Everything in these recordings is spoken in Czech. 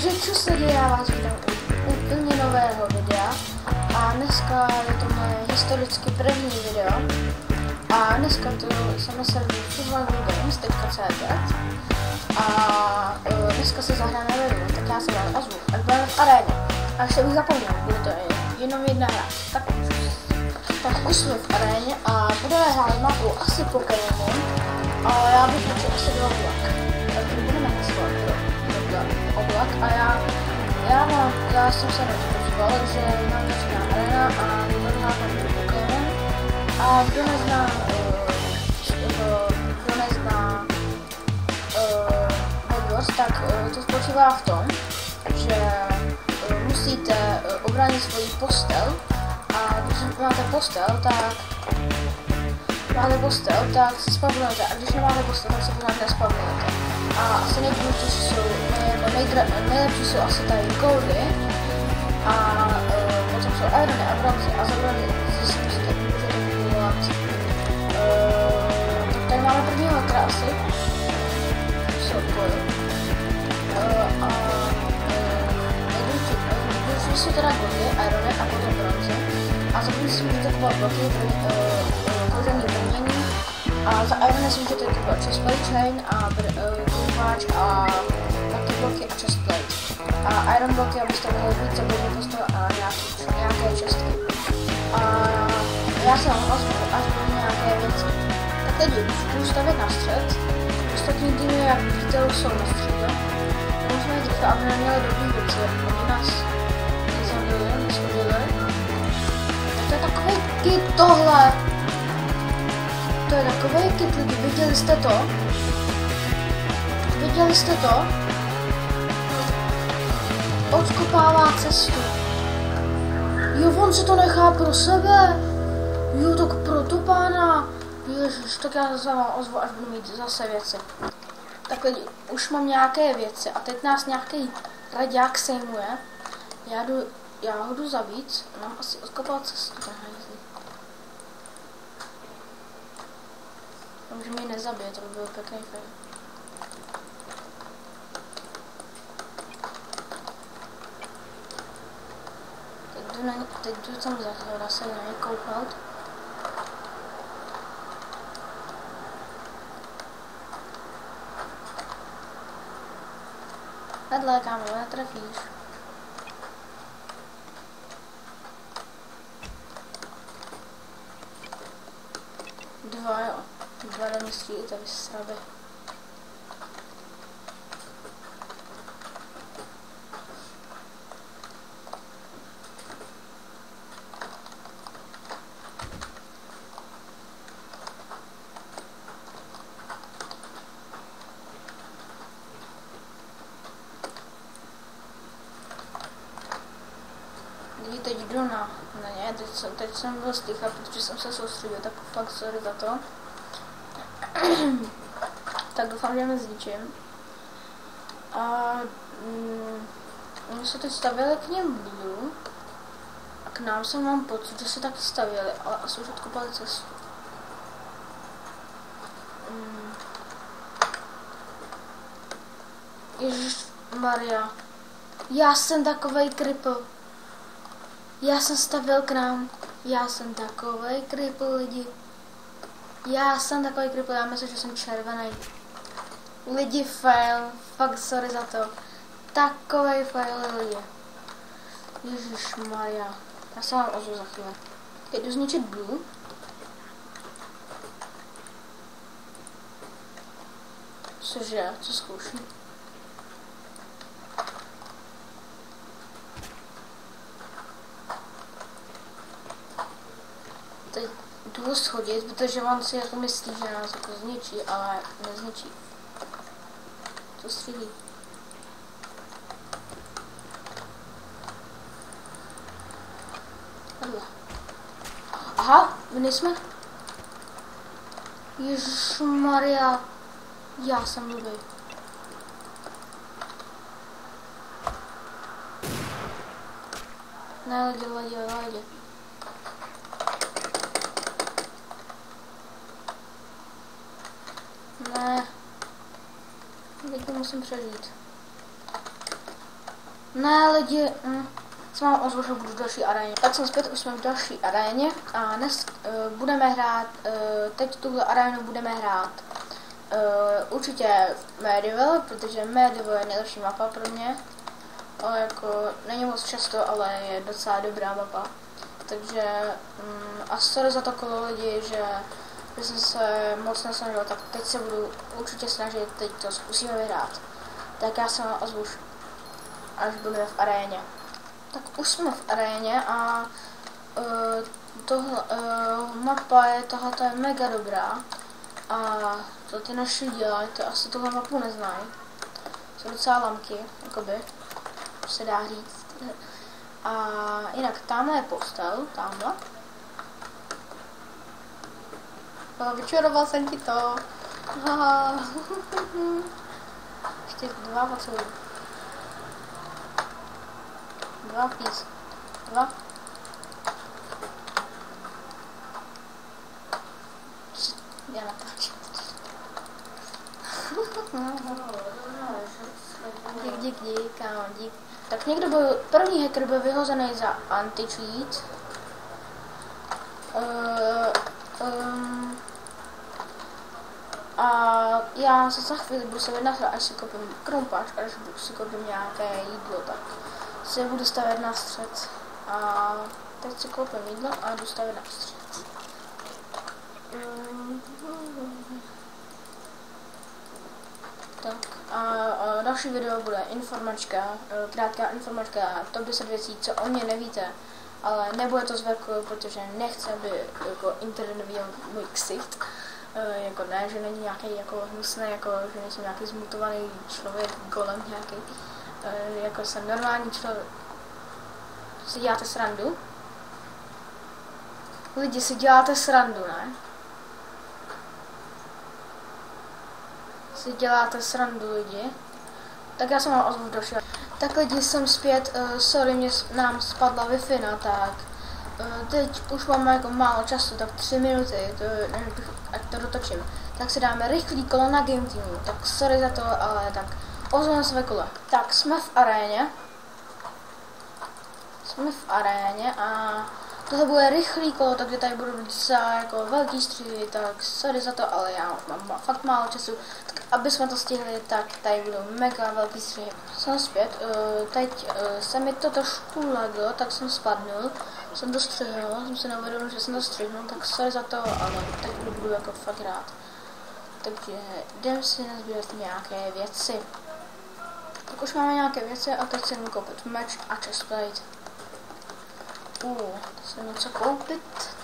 Takže čus lidi, já vás vítám u úplně nového videa a dneska je to moje historicky první video a dneska to jsem na serveru survivalgames.cz a dneska se zahráme ve hru, tak já se vám ozvu, až budeme v aréně. A ještě bych zapomněl, bude to jenom jedna hra. Tak už jsme v aréně a budeme hrát mapu asi Pokémon, ale já bych radši asi do oblak. Takže budeme hlasovat do oblak a já jsem se rozhodl, že mám začíná arena a budeme hrát na Pokémon. A kdo nezná Bedwars, tak to spočívá v tom, že musíte obránit svoji postel a když máte postel, tak se spavnujete a když nemáte postel, tak se pořád nespavnujete. A asi nejdůležitější jsou, nejlepší jsou asi tady goldy a potom jsou irony a bronzy a za bronzy zjistíte, můžete vyvolat. Tak tady máme prvního krásy, se odpoju. A nejdůležitější jsou teda goldy, irony a potom bronzy. A za bronzy si můžete kupovat bloky, koření brnění. A za irony si můžete kupovat chestplate chain a krumpáč a taky bloky a chestplate. A iron bloky, abyste mohli víc zabudit postav a nějaké čestky. A já se vám ozvu, až budu nějaké věci. Tak teď budu stavět na střed. Ostatní týmy, jak víte, už jsou na středě. Musíme jít rychle, aby neměli dobrý věci. Oni nás neschodili. To je takový kit tohle. To je takový kit lidi, viděli jste to? Viděli jste to? Odkopává cestu. Jo, on se to nechá pro sebe. Jo, tak pro tu pána. Ježiš, tak já se vám ozvu, až budu mít zase věci. Tak lidi, už mám nějaké věci a teď nás nějaký raďák sejmuje. Já ho jdu zabít, nám asi odkopal cestu ten hajzlík. Že mě nezabije, to by byl pěkný fail. Teď jdu tam zase na ně kouknout. Vedle, kámo, netrefíš. Dva, jo. Dva do mě střílíte, vy sraby. Teď jdu na ně, teď jsem byl sticha, protože jsem se soustředil, tak fakt sorry za to. Tak doufám, že nezničím. A oni se teď stavěli k něm blue a k nám jsem mám pocit, že se taky stavěli, ale asi už odkopali cestu. Ježišmarja, já jsem takovej kripl. Já jsem stavěl k nám, já jsem takovej kripl lidi. Já jsem takový kripl, já myslím, že jsem červený. Lidi fail, fakt sorry za to. Takovej fail lidi. Ježišmarja. Já se vám ozvu za chvíli. Teď jdu zničit blue. Cože, co zkouší? Teď jdu schodit, protože on si jako myslí, že nás jako zničí, ale nezničí. To střílí. Takhle. Aha, my nejsme. Ježišmarja. Já jsem blbý. Ne, lidi. Ne. Teď to musím přežít. Ne lidi, co mám ozvu, že budu v další aréně. Tak jsem zpět, už jsme v další aréně a dnes budeme hrát, teď tuhle arénu budeme hrát určitě Medieval, protože Medieval je nejlepší mapa pro mě. Ale jako není moc často, ale je docela dobrá mapa. Takže a sorry za to kolo lidi, že jsem se moc nesnažil, tak teď se budu určitě snažit, teď to zkusíme vyhrát. Tak já se ozvu, až budeme v aréně. Tak už jsme v aréně a tohle mapa je, tohle je mega dobrá. A to ty naši dělají, to asi tuhle mapu neznají. Jsou docela lamky, jakoby, se dá říct. A jinak tamhle je postel, tamhle. Vyčaroval jsem ti to. Ještě 2 potřebuji. 2 please. 2. Já natáčím. Dík, kámo, dík. Tak někdo byl, první hacker byl vyhozený za anti-cheat. A já se za chvíli budu se vydnat, až si koupím krumpáč, až si koupím nějaké jídlo, tak se budu stavět na střed. A teď si koupím jídlo a jdu stavět na střed. Tak a další video bude informačka, krátká informačka, top 10 věcí, co o mě nevíte, ale nebude to zvěrku, protože nechci, aby jako internet viděl můj ksicht. Jako ne, že není nějaký jako hnusný, jako že nejsem nějaký zmutovaný člověk, golem nějaký, jako jsem normální člověk. Si děláte srandu? Lidi, si děláte srandu, ne? Si děláte srandu, lidi. Tak já jsem vám ozvu další. Tak lidi, jsem zpět, sorry, nám spadla Wi-Fi, no tak. Teď už máme jako málo času, tak 3 minuty, ať to dotočím. Tak si dáme rychlý kolo na Game Teamu, tak sorry za to, ale tak ozveme své kolo. Tak jsme v aréně. Jsme v aréně a tohle bude rychlý kolo, takže tady budou docela jako velký stříly, tak sorry za to, ale já mám fakt málo času. Tak aby jsme to stihli, tak tady budou mega velký stříly. Jsem zpět, teď se mi to trošku laglo, tak jsem spadnul, jsem to střihnul, jsem si neuvědomil, že jsem to střihnul, tak sorry za to, ale teď budu jako fakt rád. Takže jdem si nazbírat nějaké věci. Tak už máme nějaké věci a teď si jdem koupit meč a chestplate. Si něco koupit.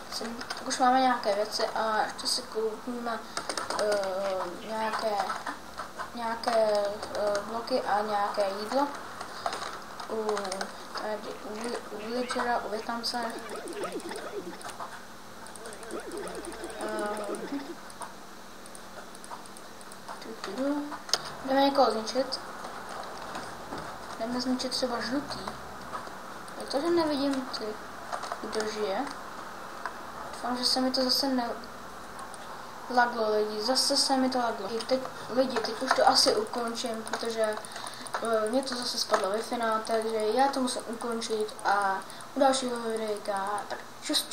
Tak už máme nějaké věci a ještě si koupíme nějaké bloky a nějaké jídlo. Tady u villagera, u Větnamce. Jdeme někoho zničit. Jdeme zničit třeba žlutý. Jak to, že nevidím ty, kdo žije? Doufám, že se mi to zase laglo, lidi. Zase se mi to laglo. Teď už to asi ukončím, protože mě to zase spadlo Wi-Fi, takže já to musím ukončit a u dalšího videa, tak čus.